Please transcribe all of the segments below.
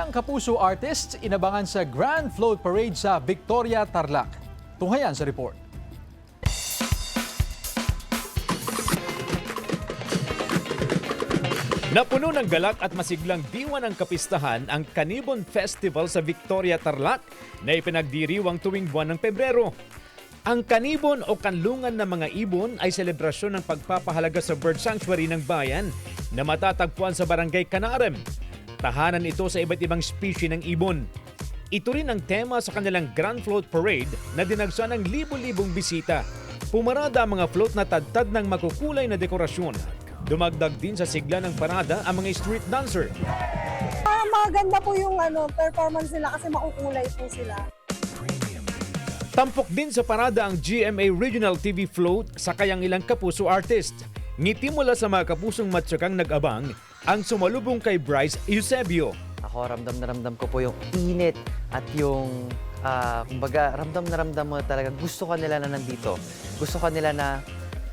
Ilang kapuso artists inabangan sa Grand Float Parade sa Victoria, Tarlac. Tunghayan sa report. Napuno ng galak at masiglang diwa ng kapistahan ang Kanibon Festival sa Victoria, Tarlac na ipinagdiriwang tuwing buwan ng Pebrero. Ang kanibon o kanlungan ng mga ibon ay selebrasyon ng pagpapahalaga sa bird sanctuary ng bayan na matatagpuan sa Barangay Canarem. Tahanan ito sa iba't ibang species ng ibon. Ito rin ang tema sa kanilang Grand Float Parade na dinagsa ng libo-libong bisita. Pumarada ang mga float na tadtad ng makukulay na dekorasyon. Dumagdag din sa sigla ng parada ang mga street dancer. Maganda po yung performance nila kasi makukulay po sila. Tampok din sa parada ang GMA Regional TV Float sa kayang ilang kapuso artist. Ngiti mula sa mga kapusong matsyakang nag-abang ang sumalubong kay Bryce Eusebio. Ako ramdam na ramdam ko po yung init at yung kumbaga ramdam na ramdam mo talaga gusto ka nila na nandito. Gusto ka nila na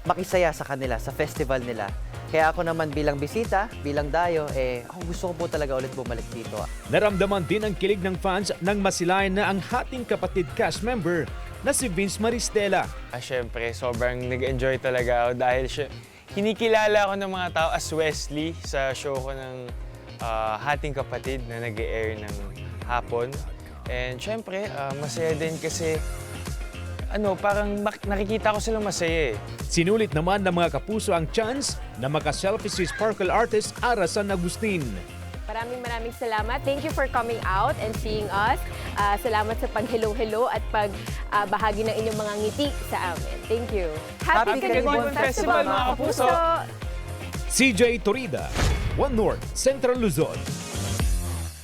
makisaya sa kanila, sa festival nila. Kaya ako naman bilang bisita, bilang dayo, ako gusto ko po talaga ulit bumalik dito. Naramdaman din ang kilig ng fans nang masilayan na ang hating kapatid cast member na si Vince Maristela. Siyempre, sobrang nag-enjoy talaga ako dahil kinikilala ako ng mga tao as Wesley sa show ko ng Hating Kapatid na nag-air ng hapon. And siyempre, masaya din kasi parang nakikita ko silang masaya eh. Sinulit naman ng mga kapuso ang chance na makaselfie si sparkle artist Ara San Agustin. Maraming salamat. Thank you for coming out and seeing us. Salamat sa pag-hello-hello at pagbahagi ng inyong mga ngiti sa amin. Thank you. Happy Kanibon Festival, mga kapuso! CJ Torida, One North, Central Luzon.